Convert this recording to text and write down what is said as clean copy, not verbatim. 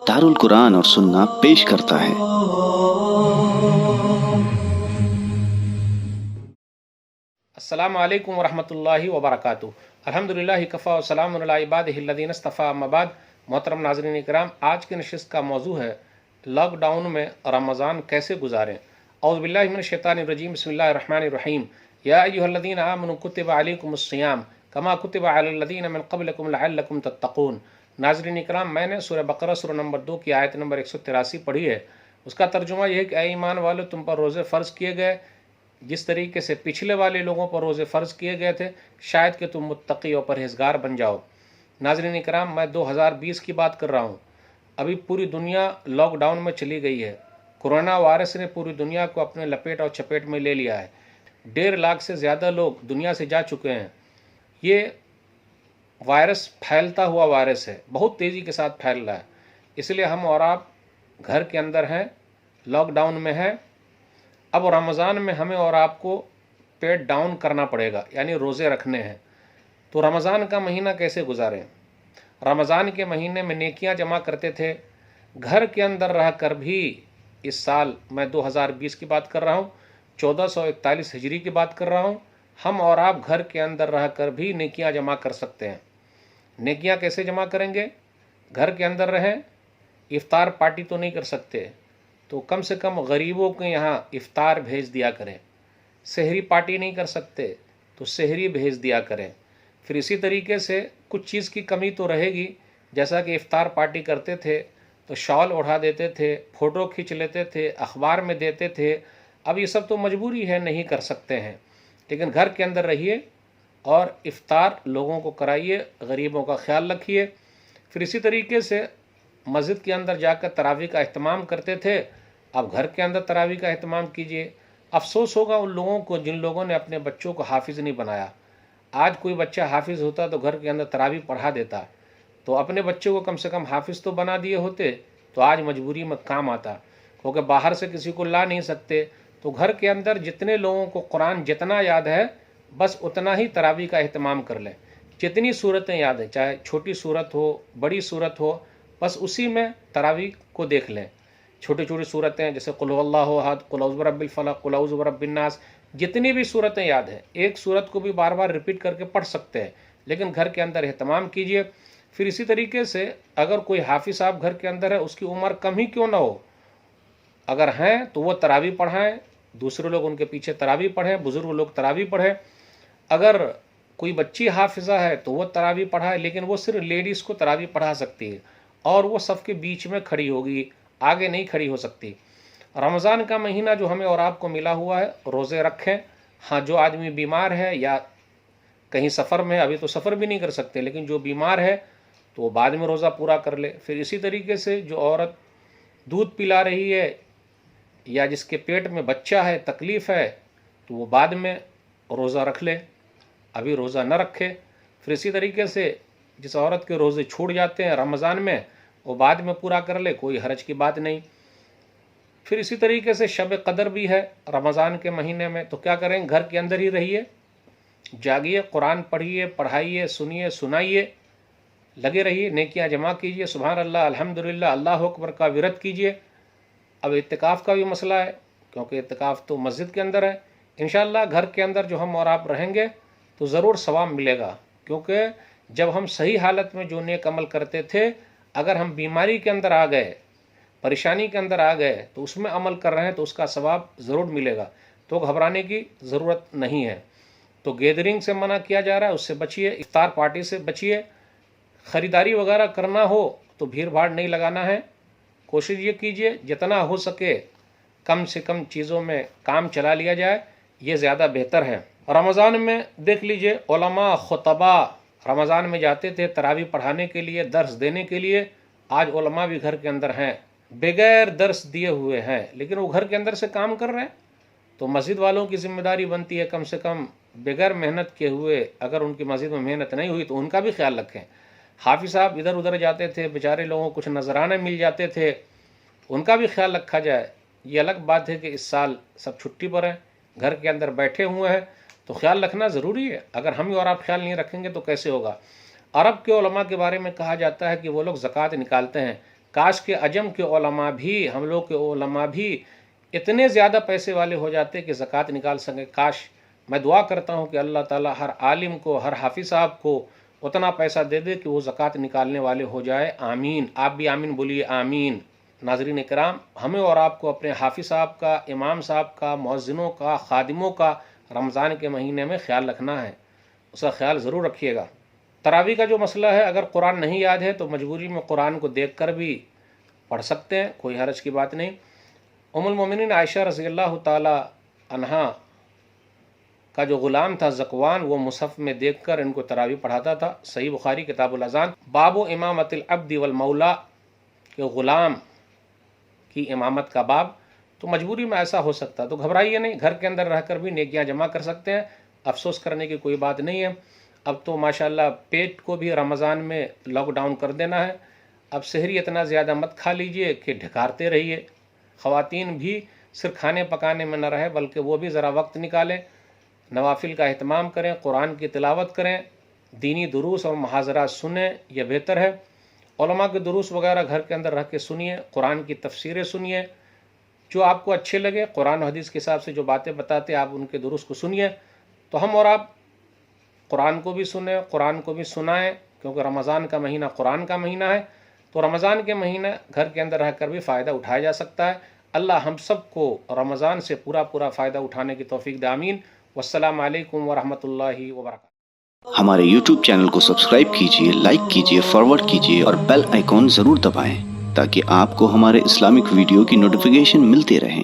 दारुल कुरान और सुन्ना पेश करता है। अस्सलामु अलैकुम वरहमतुल्लाहि वबरकातुहू। अल्हम्दुलिल्लाहि कफ़ा व सलामुन अला इबादिहिल्लज़ीना इस्तफ़ा, अम्मा बाद। मोहतरम नाज़रीन इकराम, आज की नशिस्त का मौजू है लॉकडाउन में रमज़ान कैसे गुजारें। औज़ु बिल्लाहि मिनश शैतानिर रजीम, बिस्मिल्लाहिर रहमानिर रहीम। या अय्युहल्लज़ीना आमनु कुतिबा अलैकुमुस्सियाम कमा कुतिबा अलल्लज़ीना मिन क़ब्लिकुम लअल्लकुम तत्तक़ून। नाज़रीन इकराम, मैंने सूरह बकरा सूरह नंबर 2 की आयत नंबर 183 पढ़ी है। उसका तर्जुमा यह है कि ऐ ईमान वालों, तुम पर रोज़े फ़र्ज़ किए गए जिस तरीके से पिछले वाले लोगों पर रोज़े फ़र्ज़ किए गए थे, शायद कि तुम मुत्तकी और परहेज़गार बन जाओ। नाज़रीन इकराम, मैं 2020 की बात कर रहा हूँ। अभी पूरी दुनिया लॉकडाउन में चली गई है। कोरोना वायरस ने पूरी दुनिया को अपने लपेट और चपेट में ले लिया है। 1.5 लाख से ज़्यादा लोग दुनिया से जा चुके हैं। ये वायरस फैलता हुआ वायरस है, बहुत तेज़ी के साथ फैल रहा है। इसलिए हम और आप घर के अंदर हैं, लॉकडाउन में हैं। अब रमज़ान में हमें और आपको पेट डाउन करना पड़ेगा, यानी रोज़े रखने हैं। तो रमज़ान का महीना कैसे गुजारें। रमज़ान के महीने में नेकियां जमा करते थे, घर के अंदर रह कर भी। इस साल मैं 2020 की बात कर रहा हूँ, 1441 हिजरी की बात कर रहा हूँ। हम और आप घर के अंदर रह कर भी नेकियां जमा कर सकते हैं। नेकियां कैसे जमा करेंगे। घर के अंदर रहें, इफ्तार पार्टी तो नहीं कर सकते, तो कम से कम गरीबों के यहाँ इफ्तार भेज दिया करें। सहरी पार्टी नहीं कर सकते तो सहरी भेज दिया करें। फिर इसी तरीके से कुछ चीज़ की कमी तो रहेगी, जैसा कि इफ्तार पार्टी करते थे तो शॉल ओढ़ा देते थे, फ़ोटो खींच लेते थे, अखबार में देते थे। अब ये सब तो मजबूरी है, नहीं कर सकते हैं। लेकिन घर के अंदर रहिए और इफ्तार लोगों को कराइए, गरीबों का ख्याल रखिए। फिर इसी तरीके से मस्जिद के अंदर जाकर तरावी का अहतमाम करते थे, अब घर के अंदर तरावी का अहतमाम कीजिए। अफसोस होगा उन लोगों को जिन लोगों ने अपने बच्चों को हाफिज़ नहीं बनाया। आज कोई बच्चा हाफिज़ होता तो घर के अंदर तरावी पढ़ा देता, तो अपने बच्चों को कम से कम हाफिज़ तो बना दिए होते, तो आज मजबूरी में काम आता। क्योंकि बाहर से किसी को ला नहीं सकते, तो घर के अंदर जितने लोगों को कुरान जितना याद है, बस उतना ही तरावी का अहतमाम कर लें। जितनी सूरतें याद है, चाहे छोटी सूरत हो बड़ी सूरत हो, बस उसी में तरावी को देख लें। छोटी छोटी सूरतें जैसे कुल हुवल्लाहु अहद, कुल औज़ु बिरब्बिल फलक, कुल औज़ु बिरब्बिन नास, जितनी भी सूरतें याद हैं, एक सूरत को भी बार बार रिपीट करके पढ़ सकते हैं, लेकिन घर के अंदर एहतमाम कीजिए। फिर इसी तरीके से अगर कोई हाफिज़ साहब घर के अंदर है, उसकी उम्र कम ही क्यों ना हो, अगर हैं तो वो तरावी पढ़ाएँ, दूसरे लोग उनके पीछे तरावी पढ़ें, बुज़ुर्ग लोग तरावी पढ़ें। अगर कोई बच्ची हाफिज़ा है तो वो तरावी पढ़ाए, लेकिन वो सिर्फ लेडीज़ को तरावी पढ़ा सकती है और वो सब के बीच में खड़ी होगी, आगे नहीं खड़ी हो सकती। रमज़ान का महीना जो हमें और आपको मिला हुआ है, रोज़े रखें। हाँ, जो आदमी बीमार है या कहीं सफ़र में, अभी तो सफ़र भी नहीं कर सकते, लेकिन जो बीमार है तो वो बाद में रोज़ा पूरा कर ले। फिर इसी तरीके से जो औरत दूध पिला रही है या जिसके पेट में बच्चा है, तकलीफ़ है, तो वो बाद में रोज़ा रख ले, अभी रोज़ा न रखे। फिर इसी तरीके से जिस औरत के रोज़े छूट जाते हैं रमज़ान में, वो बाद में पूरा कर ले, कोई हरज की बात नहीं। फिर इसी तरीके से शब कदर भी है रमज़ान के महीने में, तो क्या करें, घर के अंदर ही रहिए, जागिए, कुरान पढ़िए, पढ़ाइए, सुनिए, सुनाइए, लगे रहिए, नेकियां जमा कीजिए, सुभान अल्लाह, अल्हम्दुलिल्लाह, अल्लाहु अकबर का विरद कीजिए। अब इत्तिकाफ़ का भी मसला है, क्योंकि इत्तिकाफ़ तो मस्जिद के अंदर है। इंशाअल्लाह घर के अंदर जो हम और आप रहेंगे तो ज़रूर सवाब मिलेगा, क्योंकि जब हम सही हालत में जो नेक अमल करते थे, अगर हम बीमारी के अंदर आ गए, परेशानी के अंदर आ गए, तो उसमें अमल कर रहे हैं तो उसका सवाब ज़रूर मिलेगा। तो घबराने की ज़रूरत नहीं है। तो गैदरिंग से मना किया जा रहा है, उससे बचिए, इफ्तार पार्टी से बचिए। ख़रीदारी वगैरह करना हो तो भीड़ भाड़ नहीं लगाना है। कोशिश ये कीजिए जितना हो सके कम से कम चीज़ों में काम चला लिया जाए, ये ज़्यादा बेहतर है। रमज़ान में देख लीजिए, उलमा खुतबा रमज़ान में जाते थे तरावी पढ़ाने के लिए, दर्स देने के लिए। आज उलमा भी घर के अंदर हैं, बगैर दर्स दिए हुए हैं, लेकिन वो घर के अंदर से काम कर रहे हैं। तो मस्जिद वालों की जिम्मेदारी बनती है कम से कम बगैर मेहनत किए हुए, अगर उनकी मस्जिद में मेहनत नहीं हुई तो उनका भी ख्याल रखें। हाफिज़ साहब इधर उधर जाते थे, बेचारे लोगों को कुछ नजराने मिल जाते थे, उनका भी ख्याल रखा जाए। ये अलग बात है कि इस साल सब छुट्टी पर हैं, घर के अंदर बैठे हुए हैं, तो ख्याल रखना ज़रूरी है। अगर हम और आप ख्याल नहीं रखेंगे तो कैसे होगा। अरब के उलमा के बारे में कहा जाता है कि वो लोग ज़कात निकालते हैं, काश के अजम के उलमा भी, हम लोग के उलमा भी इतने ज़्यादा पैसे वाले हो जाते कि ज़कात निकाल सकें। काश, मैं दुआ करता हूँ कि अल्लाह ताला हर आलिम को, हर हाफिज़ साहब को उतना पैसा दे दे कि वो ज़कात निकालने वाले हो जाए। आमीन। आप भी आमीन बोलिए, आमीन। नाज़रीन इकराम, हमें और आपको अपने हाफिज़ साहब का, इमाम साहब का, मुअज़्ज़िनों का, खादिमों का रमज़ान के महीने में ख्याल रखना है। उसका ख्याल ज़रूर रखिएगा। तरावी का जो मसला है, अगर कुरान नहीं याद है तो मजबूरी में कुरान को देख कर भी पढ़ सकते हैं, कोई हरज की बात नहीं। उम्मुल मोमिनीन आयशा रज़ियल्लाहु ताला अन्हा का जो ग़ुलाम था ज़कवान, वो मुसहफ़ में देखकर इनको तरावी पढ़ाता था। सही बुखारी किताबुल अज़ान, बाबु इमामतिल अब्दी वल मौला के ग़ुलाम की इमामत का बाब। तो मजबूरी में ऐसा हो सकता है तो घबराइए नहीं, घर के अंदर रहकर भी नेकियां जमा कर सकते हैं। अफसोस करने की कोई बात नहीं है। अब तो माशाल्लाह पेट को भी रमज़ान में लॉकडाउन कर देना है। अब सहरी इतना ज़्यादा मत खा लीजिए कि ढकारते रहिए। ख़वातीन भी सिर्फ खाने पकाने में न रहे, बल्कि वो भी ज़रा वक्त निकालें, नवाफिल का अहतमाम करें, कुरान की तिलावत करें, दीनी दुरूस और मुहाज़रात सुने, यह बेहतर है। उलमा के दुरूस वगैरह घर के अंदर रह के सुनिए, कुरान की तफसीरें सुनिए, जो आपको अच्छे लगे, कुरान और हदीस के हिसाब से जो बातें बताते आप उनके दुरूस को सुनिए। तो हम और आप कुरान को भी सुने, कुरान को भी सुनाएं, क्योंकि रमज़ान का महीना कुरान का महीना है। तो रमज़ान के महीना घर के अंदर रहकर भी फ़ायदा उठाया जा सकता है। अल्लाह हम सब को रमज़ान से पूरा फ़ायदा उठाने की तौफीक दे। आमीन। वस्सलामु अलैकुम वरहमतुल्लाहि वबरकातुहू। हमारे YouTube चैनल को सब्सक्राइब कीजिए, लाइक कीजिए, फॉरवर्ड कीजिए और बेल आइकॉन ज़रूर दबाएं ताकि आपको हमारे इस्लामिक वीडियो की नोटिफिकेशन मिलती रहे।